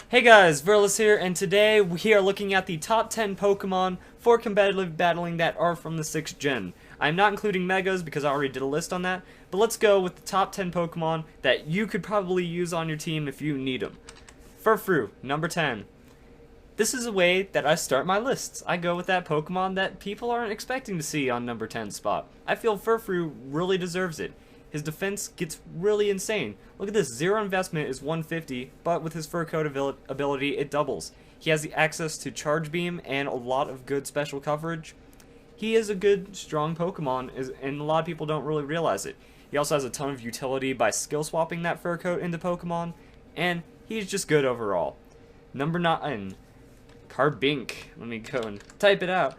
Hey guys, Verlis here, and today we are looking at the top 10 Pokemon for competitive battling that are from the 6th gen. I'm not including Megas because I already did a list on that, but let's go with the top 10 Pokemon that you could probably use on your team if you need them. Furfrou, number 10. This is a way that I start my lists. I go with that Pokemon that people aren't expecting to see on number 10 spot. I feel Furfrou really deserves it. His defense gets really insane. Look at this, 0 investment is 150, but with his Fur Coat ability, it doubles. He has the access to Charge Beam and a lot of good special coverage. He is a good, strong Pokemon, and a lot of people don't really realize it. He also has a ton of utility by skill swapping that Fur Coat into Pokemon, and he's just good overall. Number 9, Carbink. Let me go and type it out.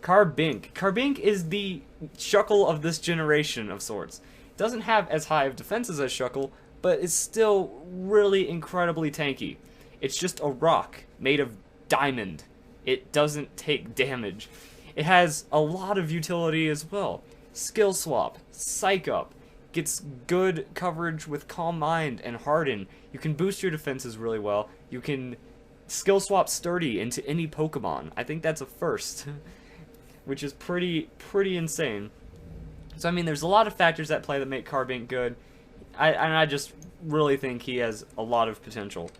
Carbink. Carbink is the Shuckle of this generation of sorts. Doesn't have as high of defenses as Shuckle, but is still really incredibly tanky. It's just a rock made of diamond. It doesn't take damage. It has a lot of utility as well. Skill Swap, Psych Up, gets good coverage with Calm Mind and Harden. You can boost your defenses really well. You can Skill Swap Sturdy into any Pokemon. I think that's a first. Which is pretty insane. So I mean, there's a lot of factors at play that make Carbink good. I just really think he has a lot of potential.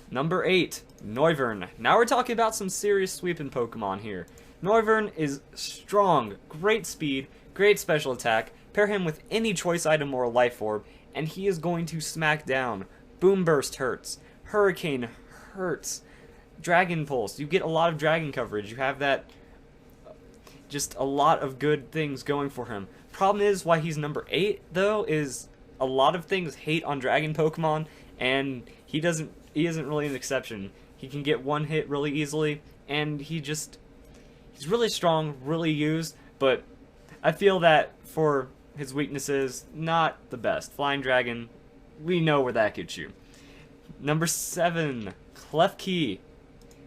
Number 8, Noivern. Now we're talking about some serious sweeping Pokemon here. Noivern is strong, great speed, great special attack. Pair him with any choice item or a life orb, and he is going to smack down. Boom Burst hurts. Hurricane hurts. Dragon Pulse. You get a lot of dragon coverage. You have that. Just a lot of good things going for him. Problem is, why he's number 8, though, is a lot of things hate on Dragon Pokemon, and he isn't really an exception. He can get one hit really easily, and he's really strong, really used, but I feel that for his weaknesses, not the best. Flying Dragon, we know where that gets you. Number 7, Klefki.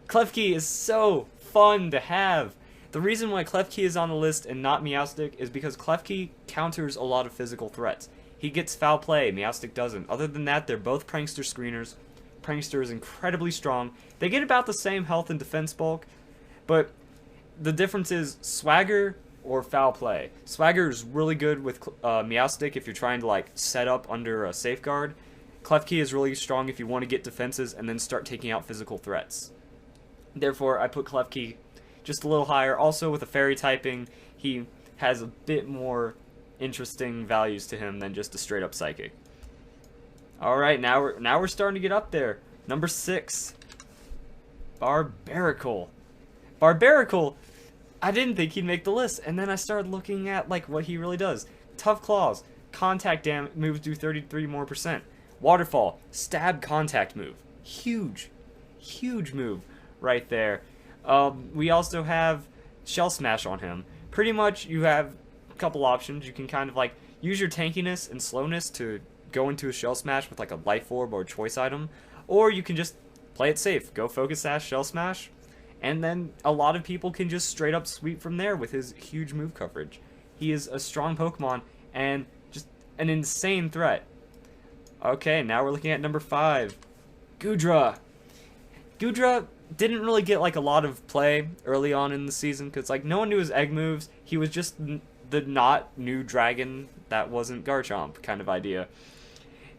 Klefki is so fun to have. The reason why Klefki is on the list and not Meowstic is because Klefki counters a lot of physical threats. He gets Foul Play, Meowstic doesn't. Other than that, they're both Prankster screeners. Prankster is incredibly strong. They get about the same health and defense bulk, but the difference is Swagger or Foul Play. Swagger is really good with Meowstic if you're trying to like set up under a safeguard. Klefki is really strong if you want to get defenses and then start taking out physical threats. Therefore, I put Klefki just a little higher. Also, with a fairy typing, he has a bit more interesting values to him than just a straight up psychic. Alright, now we're starting to get up there. Number 6, Barbaracle. Barbaracle, I didn't think he'd make the list, and then I started looking at like what he really does. Tough Claws, contact damage moves do 33% more. Waterfall, stab contact move. Huge move right there. We also have Shell Smash on him. Pretty much you have a couple options. You can kind of like use your tankiness and slowness to go into a Shell Smash with like a Life Orb or a choice item, or you can just play it safe. Go Focus Sash, Shell Smash, and then a lot of people can just straight up sweep from there with his huge move coverage. He is a strong Pokemon and just an insane threat. Okay, now we're looking at number 5, Goodra. Goodra didn't really get like a lot of play early on in the season because like no one knew his egg moves. He was just the not new dragon that wasn't Garchomp kind of idea.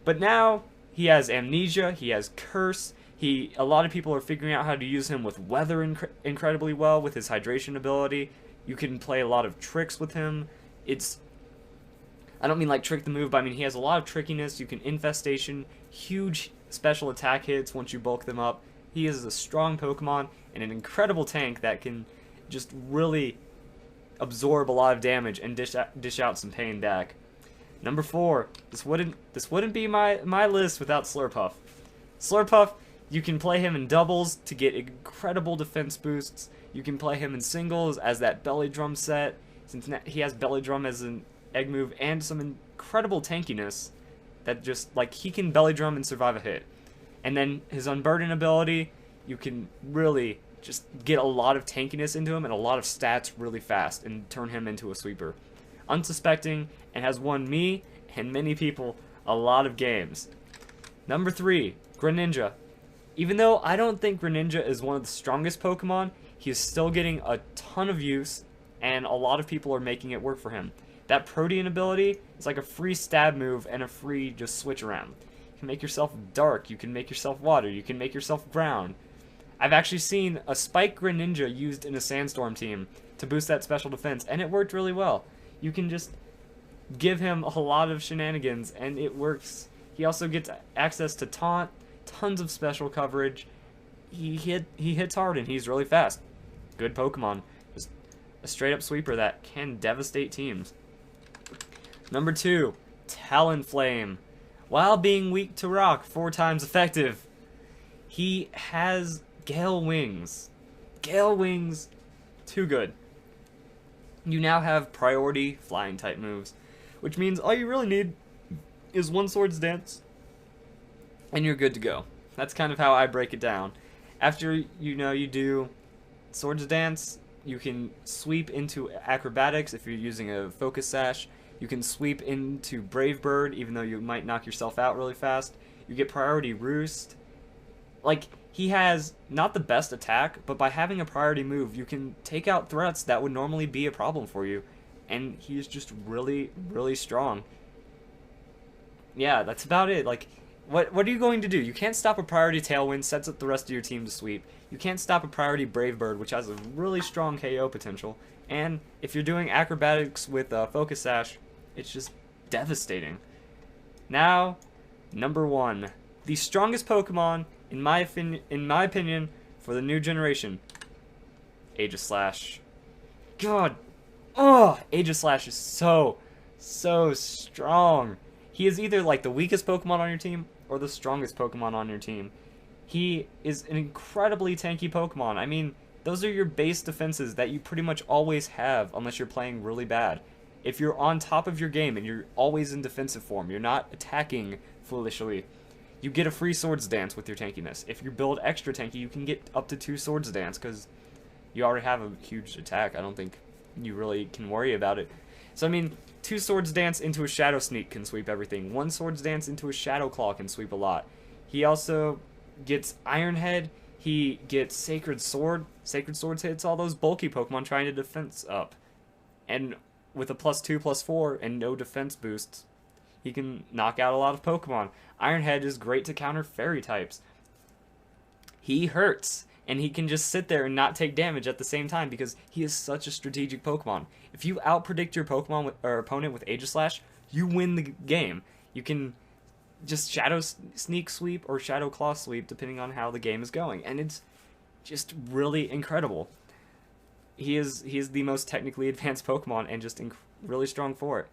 But now he has Amnesia, he has Curse. A lot of people are figuring out how to use him with Weather incredibly well with his hydration ability. You can play a lot of tricks with him. I don't mean like trick the move, but I mean he has a lot of trickiness. You can Infestation, huge special attack hits once you bulk them up. He is a strong Pokemon and an incredible tank that can just really absorb a lot of damage and dish out some pain back. Number 4, this wouldn't be my list without Slurpuff. Slurpuff, you can play him in doubles to get incredible defense boosts. You can play him in singles as that Belly Drum set, since he has Belly Drum as an egg move and some incredible tankiness that just like he can Belly Drum and survive a hit. And then his Unburden ability, you can really just get a lot of tankiness into him and a lot of stats really fast and turn him into a sweeper. Unsuspecting, and has won me and many people a lot of games. Number 3, Greninja. Even though I don't think Greninja is one of the strongest Pokemon, he is still getting a ton of use, and a lot of people are making it work for him. That Protean ability is like a free stab move and a free just switch around. You can make yourself dark, you can make yourself water, you can make yourself ground. I've actually seen a Spike Greninja used in a Sandstorm team to boost that special defense, and it worked really well. You can just give him a lot of shenanigans, and it works. He also gets access to Taunt, tons of special coverage. He hits hard, and he's really fast. Good Pokemon. Just a straight-up sweeper that can devastate teams. Number 2, Talonflame. While being weak to rock, 4 times effective. He has Gale Wings. Gale Wings, too good. You now have priority flying type moves, which means all you really need is 1 Swords Dance, and you're good to go. That's kind of how I break it down. After you do Swords Dance, you can sweep into Acrobatics if you're using a Focus Sash. You can sweep into Brave Bird, even though you might knock yourself out really fast. You get Priority Roost. Like, he has not the best attack, but by having a priority move, you can take out threats that would normally be a problem for you. And he's just really, really strong. Yeah, that's about it. Like, what are you going to do? You can't stop a priority Tailwind, sets up the rest of your team to sweep. You can't stop a priority Brave Bird, which has a really strong KO potential. And if you're doing Acrobatics with Focus Sash, it's just devastating. Now, number 1. The strongest Pokemon, in my opinion, for the new generation. Aegislash. God. Oh, Aegislash is so strong. He is either like the weakest Pokemon on your team or the strongest Pokemon on your team. He is an incredibly tanky Pokemon. I mean, those are your base defenses that you pretty much always have unless you're playing really bad. If you're on top of your game and you're always in defensive form, you're not attacking foolishly, you get a free Swords Dance with your tankiness. If you build extra tanky, you can get up to 2 Swords Dance because you already have a huge attack. I don't think you really can worry about it. So, I mean, 2 Swords Dance into a Shadow Sneak can sweep everything. 1 Swords Dance into a Shadow Claw can sweep a lot. He also gets Iron Head. He gets Sacred Sword. Sacred Sword hits all those bulky Pokemon trying to defense up. And with a +2, +4, and no defense boosts, he can knock out a lot of Pokemon. Iron Head is great to counter Fairy types. He hurts, and he can just sit there and not take damage at the same time because he is such a strategic Pokemon. If you outpredict your Pokemon or opponent with Aegislash, you win the game. You can just Shadow Sneak sweep or Shadow Claw sweep depending on how the game is going, and it's just really incredible. He is the most technically advanced Pokemon and just really strong for it.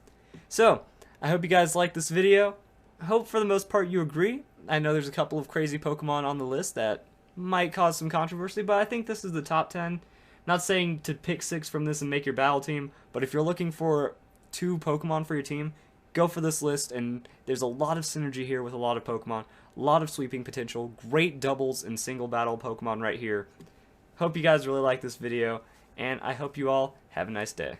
So, I hope you guys liked this video. I hope for the most part you agree. I know there's a couple of crazy Pokemon on the list that might cause some controversy, but I think this is the top 10. Not saying to pick 6 from this and make your battle team, but if you're looking for 2 Pokemon for your team, go for this list, and there's a lot of synergy here with a lot of Pokemon, a lot of sweeping potential, great doubles and single battle Pokemon right here. Hope you guys really like this video, and I hope you all have a nice day.